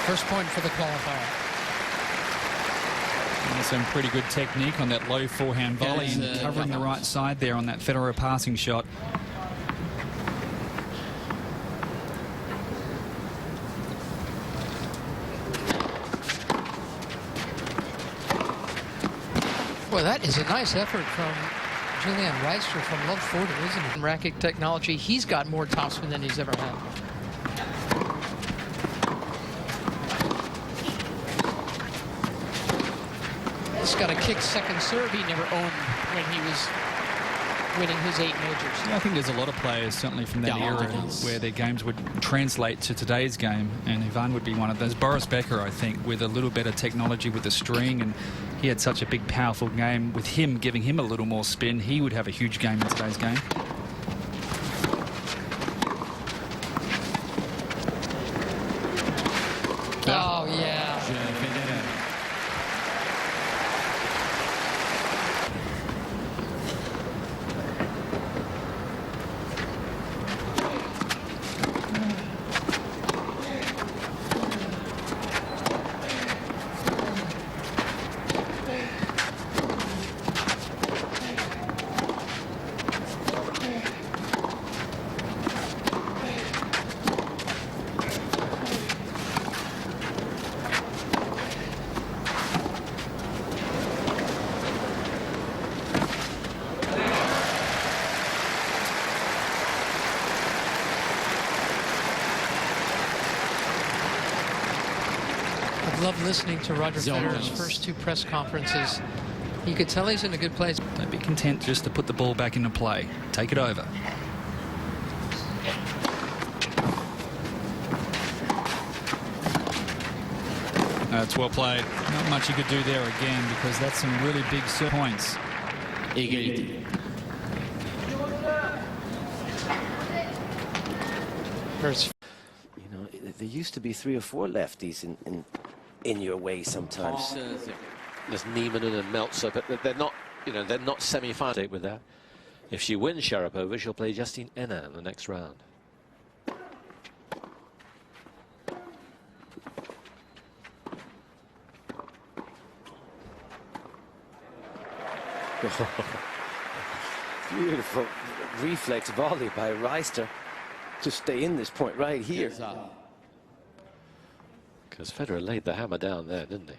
First point for the qualifier. And some pretty good technique on that low forehand volley and covering the right side there on that Federer passing shot. Well, that is a nice effort from J.Reister from Love 40, isn't it? In racket technology, he's got more topspin than he's ever had. He's got a kick second serve he never owned when he was winning his 8 majors. Yeah, I think there's a lot of players, certainly from that era, where their games would translate to today's game, and Ivan would be one of those. Boris Becker, I think, with a little better technology with the string, and he had such a big, powerful game. With him giving him a little more spin, he would have a huge game in today's game. Oh, yeah. I love listening to Roger Federer's first 2 press conferences. You could tell he's in a good place. Don't be content just to put the ball back into play. Take it over. That's well played. Not much you could do there again, because that's some really big points. Égalité. You know, there used to be 3 or 4 lefties in your way sometimes. There's Neiman and Meltzer, but they're not, you know, they're not semi-final with that. If she wins Sharapova, she'll play Justine Henin in the next round. Beautiful reflex volley by Reister to stay in this point right here. Because Federer laid the hammer down there, didn't he?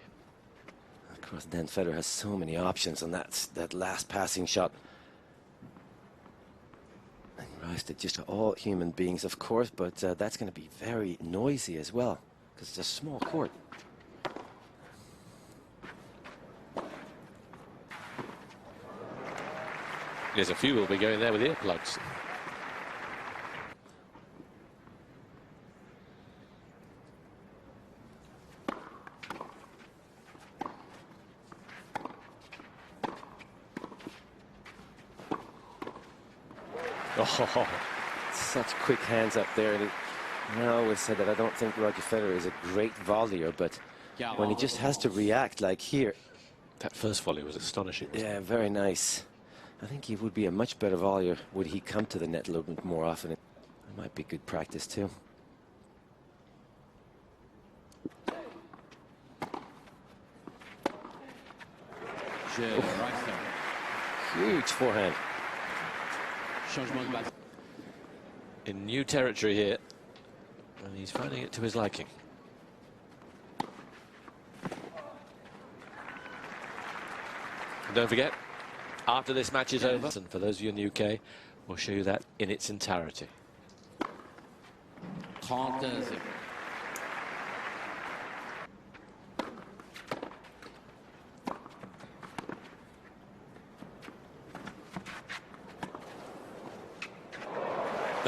Of course, then Federer has so many options on that last passing shot. And Reister, just all human beings, of course, but that's going to be very noisy as well, because it's a small court. There's a few will be going there with earplugs. Oh, such quick hands up there. And I always said that I don't think Roger Federer is a great volleyer, but when he just has to react like here. That first volley was astonishing. Yeah, very nice. I think he would be a much better volleyer would he come to the net a little bit more often. It might be good practice too. J.Reister. Huge forehand. In new territory here, and he's finding it to his liking. And don't forget, after this match is over, and for those of you in the UK, we'll show you that in its entirety. 30.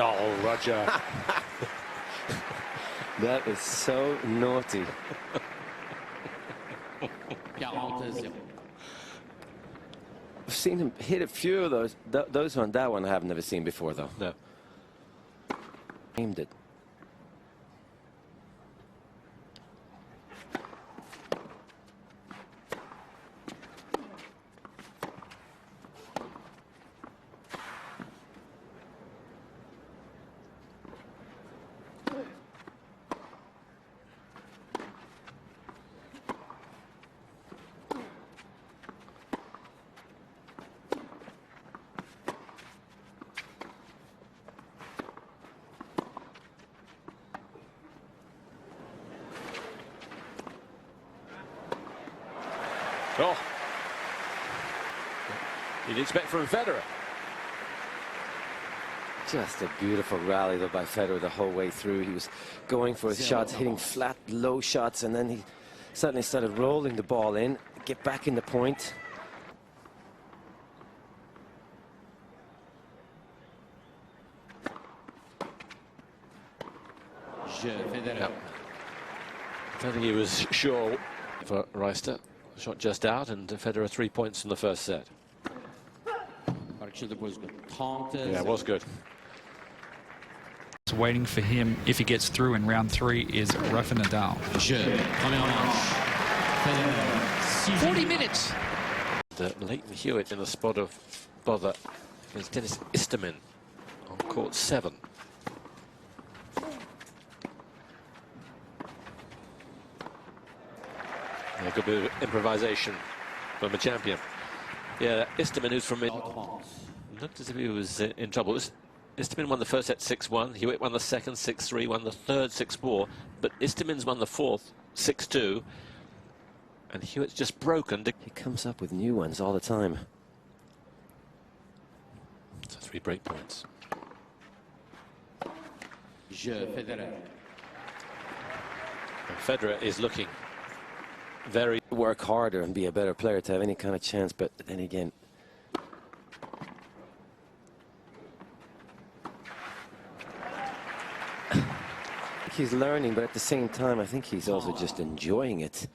Oh, Roger. That is so naughty. 40. I've seen him hit a few of those. That one I have never seen before, though. No. Aimed it. Oh. You'd expect from Federer. Just a beautiful rally though by Federer the whole way through. He was going for his shots, hitting flat, low shots, and then he suddenly started rolling the ball in, get back in the point. J.Reister. Yep. I don't think he was sure for Reister. Shot just out, and Federer 3 points in the first set. Yeah, it was good. Waiting for him, if he gets through in round 3, is Rafa Nadal. 40 minutes. Leighton Hewitt in the spot of bother is Dennis Istomin on court 7. A good bit of improvisation from a champion. Yeah, Istomin, who's from looked as if he was in trouble. Istomin won the first set 6-1. Hewitt won the second 6-3, won the third 6-4. But Istomin's won the fourth 6-2. And Hewitt's just broken. He comes up with new ones all the time. So 3 break points. J.Reister. And Federer is looking very... Work harder and be a better player to have any kind of chance, but then again, he's learning, but at the same time I think he's also just enjoying it.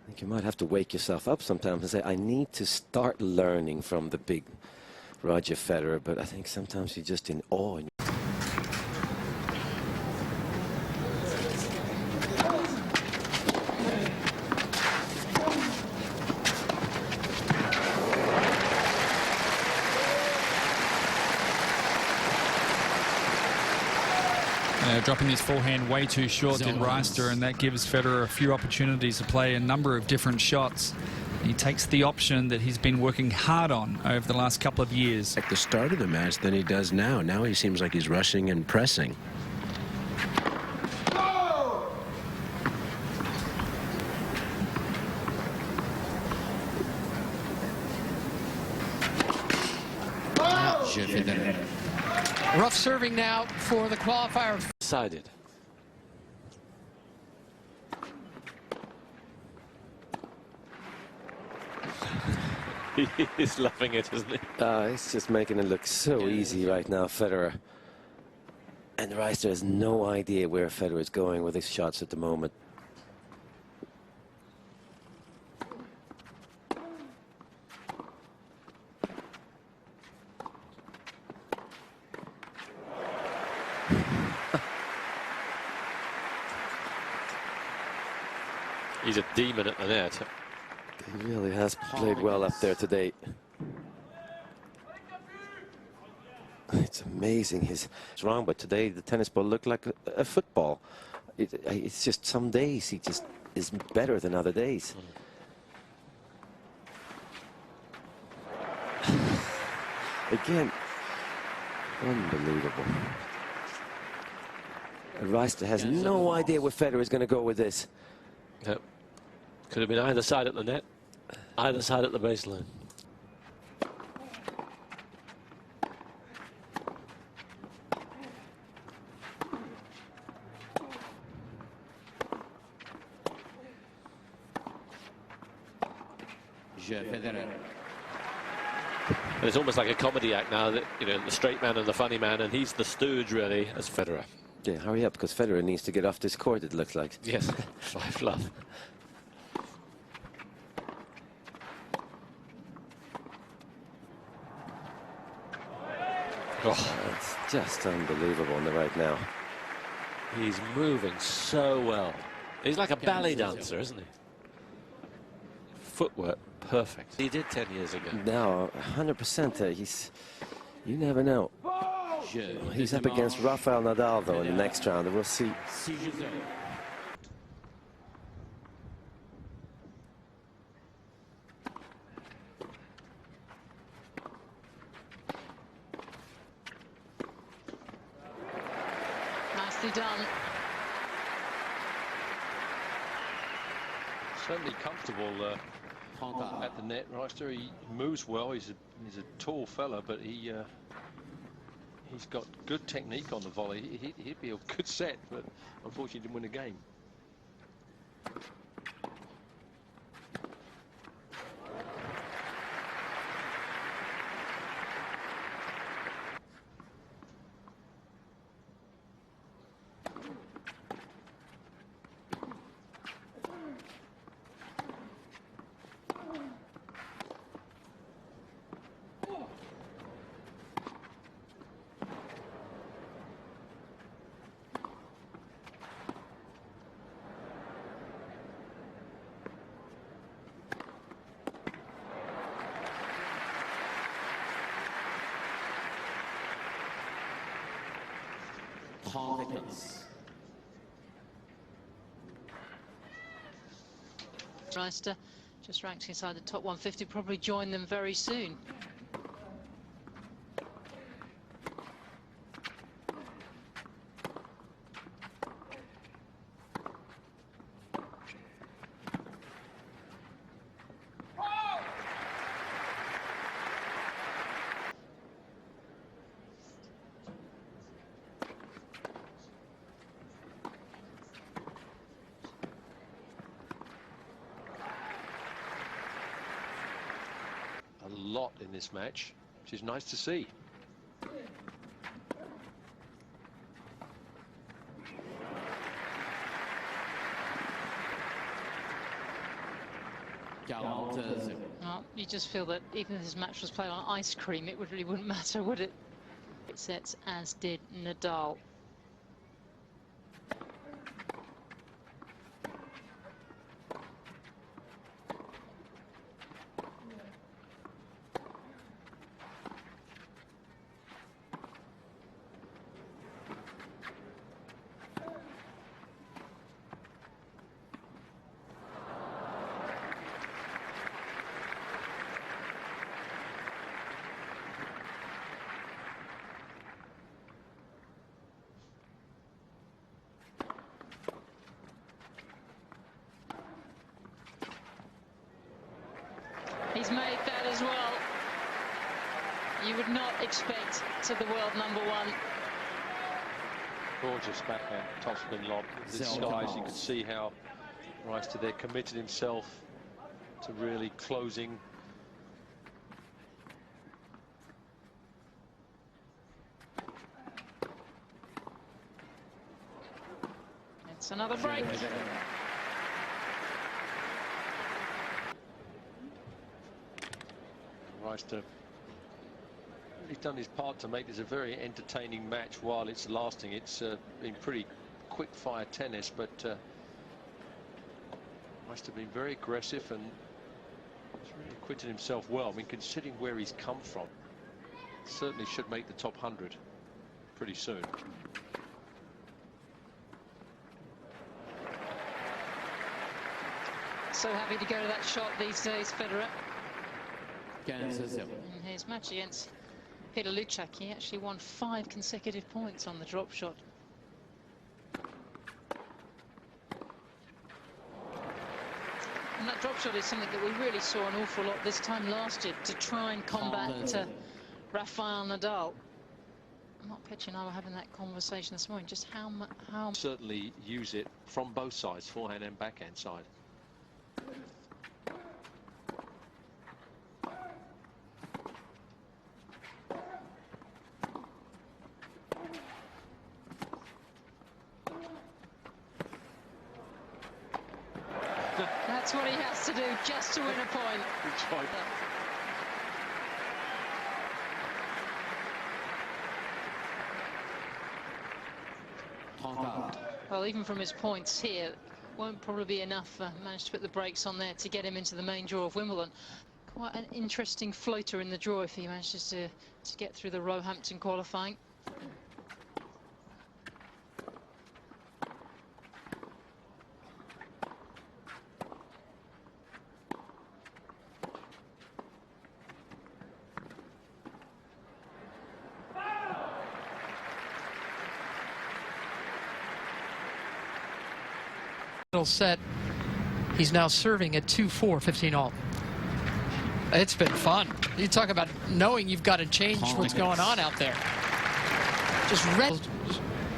I think you might have to wake yourself up sometimes and say, I need to start learning from the big Roger Federer, but I think sometimes you're just in awe. Dropping his forehand way too short, did Reister, and that gives Federer a few opportunities to play a number of different shots. He takes the option that he's been working hard on over the last couple of years. At the start of the match than he does now. Now he seems like he's rushing and pressing. J.Reister. Rough serving now for the qualifier. Decided. He's loving it, isn't he? He's just making it look so easy right now, Federer. And Reister has no idea where Federer is going with his shots at the moment. He's a demon at the net. He really has played well up there today. It's amazing. It's wrong, but today the tennis ball looked like a football. It's just some days he just is better than other days. Again, unbelievable. And Reister has no idea where Federer is going to go with this. Yep. Could have been either side at the net, either side at the baseline. J.Reister. And it's almost like a comedy act now that, you know, the straight man and the funny man, and he's the stooge really as Federer. Yeah, hurry up, because Federer needs to get off this court, it looks like. Yes, 5-love. Oh, It's just unbelievable right now. he's moving so well. He's like a ballet dancer, isn't he? Footwork perfect. He did 10 years ago. Now, 100%, you never know. He's up against Rafael Nadal, though, in the next round, and we'll see. Nicely done. Certainly comfortable at the net. Reister, he moves well. He's a tall fella, but he's got good technique on the volley. He'd be a good set, but unfortunately didn't win the game. J.Reister just ranked inside the top 150, probably join them very soon. A lot in this match, which is nice to see. Well, you just feel that even if this match was played on ice cream, it really wouldn't matter, would it? It sets, as did Nadal. He's made that as well. You would not expect to the world #1. Gorgeous backhand topspin lob. The skies, you could see how Reister there committed himself to really closing. It's another break. Reister really done his part to make this a very entertaining match while it's lasting. It's been pretty quick fire tennis, but Reister been very aggressive and he's really acquitted himself well. I mean, considering where he's come from, certainly should make the top 100 pretty soon. So happy to go to that shot these days, Federer. In his match against Peter Luchak, he actually won 5 consecutive points on the drop shot. And that drop shot is something that we really saw an awful lot this time last year to try and combat Rafael Nadal. Mark Pitcher and I were having that conversation this morning, just how certainly use it from both sides, forehand and backhand side. That's what he has to do just to win a point. Well, even from his points here, won't probably be enough. Managed to put the brakes on there to get him into the main draw of Wimbledon. Quite an interesting floater in the draw if he manages to get through the Roehampton qualifying. Set. He's now serving at 2-4, 15 all. It's been fun. You talk about knowing you've got to change what's going on out there. Just red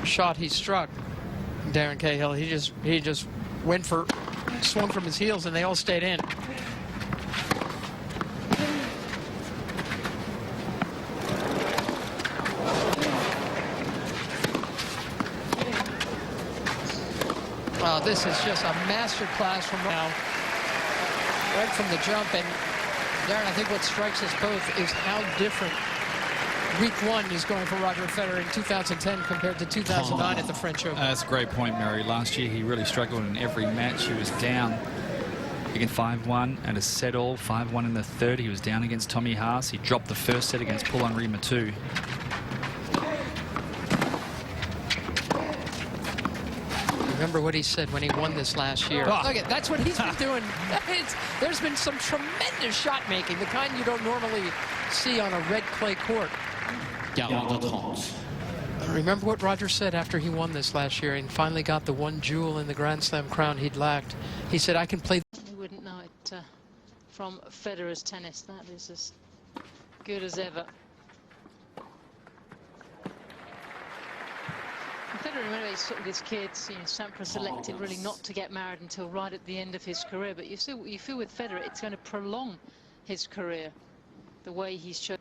shot he struck. Darren Cahill, he just went for, swung from his heels, and they all stayed in. Oh, this is just a master class from now, right from the jump. And Darren, I think what strikes us both is how different week one is going for Roger Federer in 2010 compared to 2009 at the French Open. That's a great point, Mary. Last year he really struggled in every match. He was down against 5-1 and a set all, 5-1 in the third. He was down against Tommy Haas. He dropped the first set against Paul-Henri Mathieu. Remember what he said when he won this last year. Oh. Look at that's what he's been doing. There's been some tremendous shot making, the kind you don't normally see on a red clay court. Remember what Roger said after he won this last year and finally got the one jewel in the Grand Slam crown he'd lacked. He said, I can play. You wouldn't know it from Federer's tennis. That is as good as ever. Federer, in many ways, sort of his kids, Sampras elected really not to get married until right at the end of his career. But you feel with Federer, it's going to prolong his career, the way he's chosen.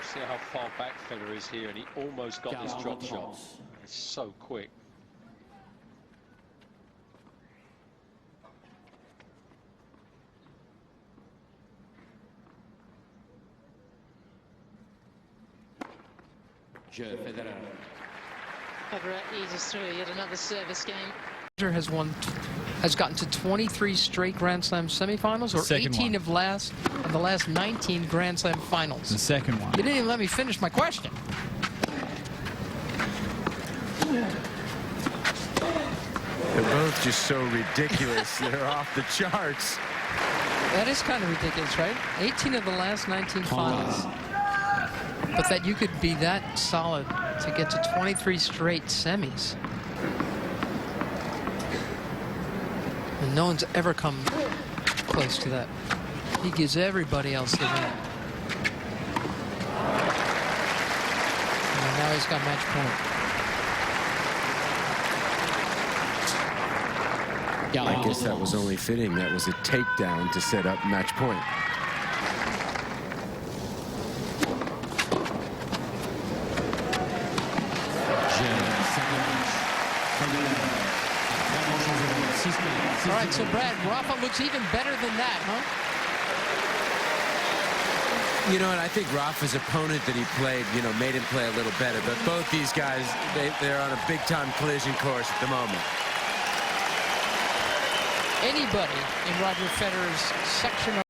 See how far back Federer is here, and he almost got this drop shot. It's so quick. J.Reister. Federer eases through yet another service game. Has gotten to 23 straight Grand Slam semifinals, or 18 of the last 19 Grand Slam finals. The second one. You didn't even let me finish my question. They're both just so ridiculous. They're off the charts. That is kind of ridiculous, right? 18 of the last 19 finals. But that you could be that solid to get to 23 straight semis. And no one's ever come close to that. He gives everybody else the win. And now he's got match point. I guess that was only fitting. That was a takedown to set up match point. All right, so Brad, Rafa looks even better than that, huh? You know, and I think Rafa's opponent that he played, made him play a little better. But both these guys, they're on a big-time collision course at the moment. Anybody in Roger Federer's section of